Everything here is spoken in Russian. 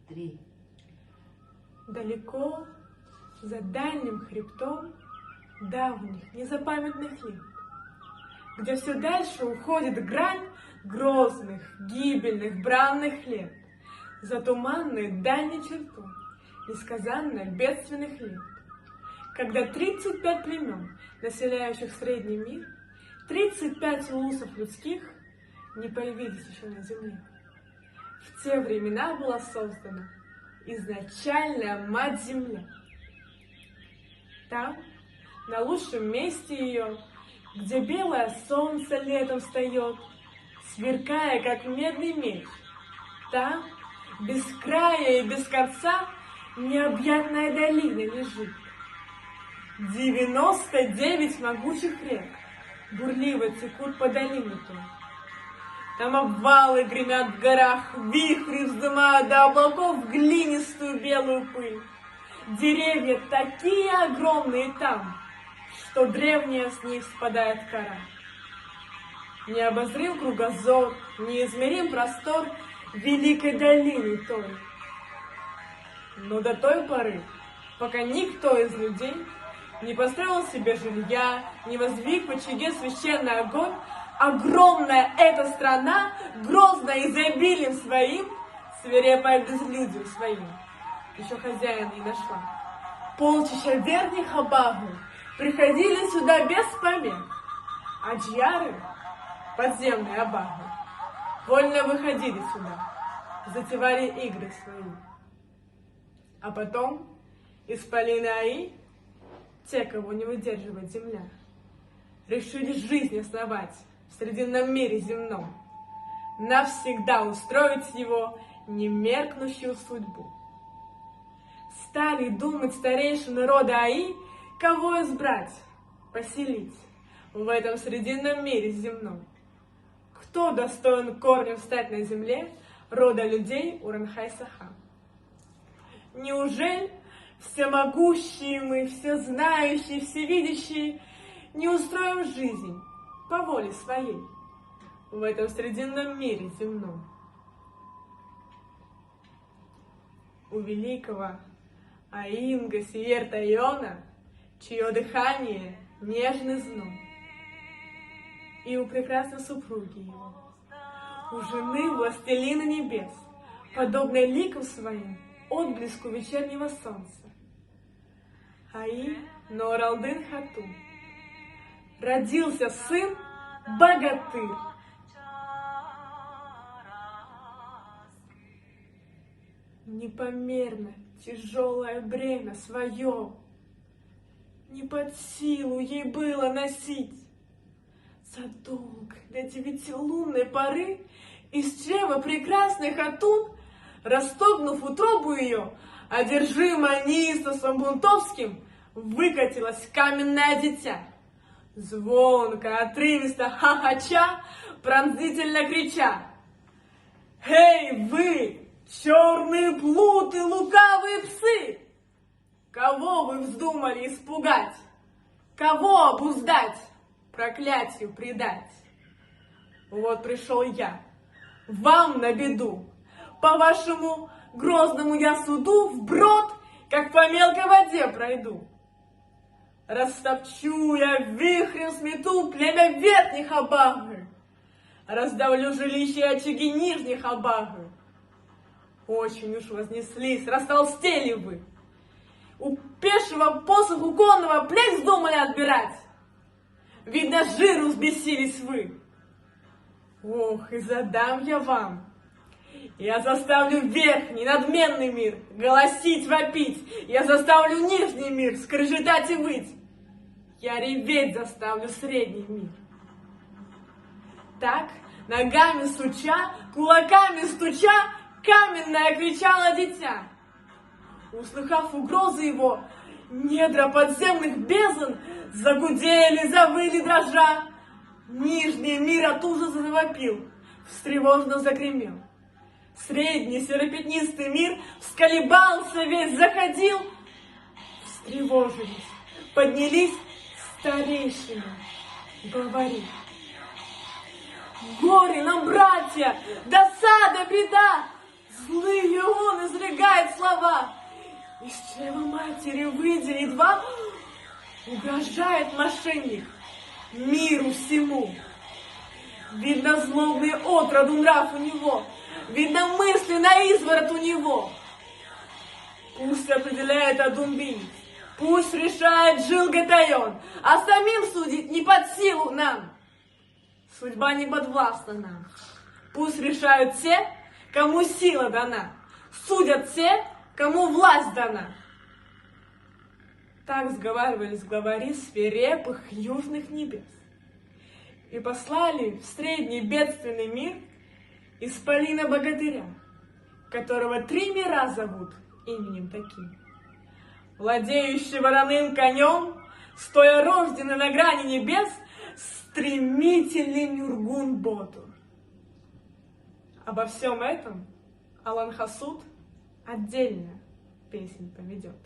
3. Далеко, за дальним хребтом давних, незапамятных лет, где все дальше уходит грань грозных, гибельных, бранных лет, за туманной дальней чертой несказанно бедственных лет, когда 35 племен, населяющих средний мир, 35 улусов людских не появились еще на земле. В те времена была создана изначальная Мать-Земля. Там, на лучшем месте ее, где белое солнце летом встает, сверкая, как медный меч, там, без края и без конца, необъятная долина лежит. 99 могучих рек бурливо текут по долине той. Там обвалы гремят в горах, вихри вздымают до облаков глинистую белую пыль. Деревья такие огромные там, что древняя с них спадает кора. Необозрим кругозор, неизмерим простор великой долины той. Но до той поры, пока никто из людей не построил себе жилья, не воздвиг в очаге священный огонь, огромная эта страна, грозная изобилием своим, свирепая безлюдием своим, еще хозяина не нашла. Полчища верных абагу приходили сюда без помех, а джьяры, подземные абагу, вольно выходили сюда, затевали игры свои. А потом исполины Аи, те, кого не выдерживает земля, решили жизнь основать в срединном мире земном, навсегда устроить его немеркнущую судьбу. Стали думать старейшины рода Аи, кого избрать, поселить в этом срединном мире земном. Кто достоин корнем встать на земле рода людей Уранхай-Саха? Неужели всемогущие мы, всезнающие, всевидящие, не устроим жизнь по воле своей в этом срединном мире земном? У великого Аинга Сиерта Иона, чье дыхание нежный знон, и у прекрасной супруги его, у жены властелина небес, подобной ликом своим отблеску вечернего солнца, Аи Норалдын Хатун, родился сын богатырь. Непомерно тяжелое бремя свое не под силу ей было носить. Задолго до 9-лунной поры из чрева прекрасной Хатун, растогнув утробу ее, одержимо неистовством бунтовским, выкатилось каменное дитя. Звонко, отрывисто, хохоча, пронзительно крича: «Эй, вы, черные плуты, лукавые псы! Кого вы вздумали испугать? Кого обуздать, проклятию предать? Вот пришел я, вам на беду, по вашему грозному я суду вброд, как по мелкой воде пройду. Растопчу я, вихрем смету племя верхних абагы, раздавлю жилища и очаги нижних абагы. Очень уж вознеслись, растолстели вы, у пешего посоху конного плеть вздумали отбирать. Видно, жиру взбесились вы. Ох, и задам я вам. Я заставлю верхний, надменный мир голосить, вопить. Я заставлю нижний мир скрежетать и выть. Я реветь заставлю средний мир. Так, ногами суча, кулаками стуча, каменное кричало дитя. Услыхав угрозы его, недра подземных бездн загудели, завыли дрожа. Нижний мир от ужаса завопил, встревоженно загремел. Средний серопятнистый мир всколебался весь, заходил. Встревожились, поднялись старейшины, говорили: горе нам, братья, досада, беда, злые он изрыгает ночью выйдя едва, угрожает мошенник миру всему. Видно, злобный отроду нрав у него, видно, мысли на изворот у него. Пусть определяет Адумбинец, пусть решает Джилгатайон, а самим судить не под силу нам. Судьба не подвластна нам. Пусть решают те, кому сила дана, судят те, кому власть дана. Так сговаривались главари свирепых южных небес и послали в средний бедственный мир исполина богатыря, которого 3 мира зовут именем таким. Владеющий вороным конем, стоя рожденный на грани небес, стремительный Нюргун-Ботур. Обо всем этом Алан-Хасуд отдельно песнь поведет.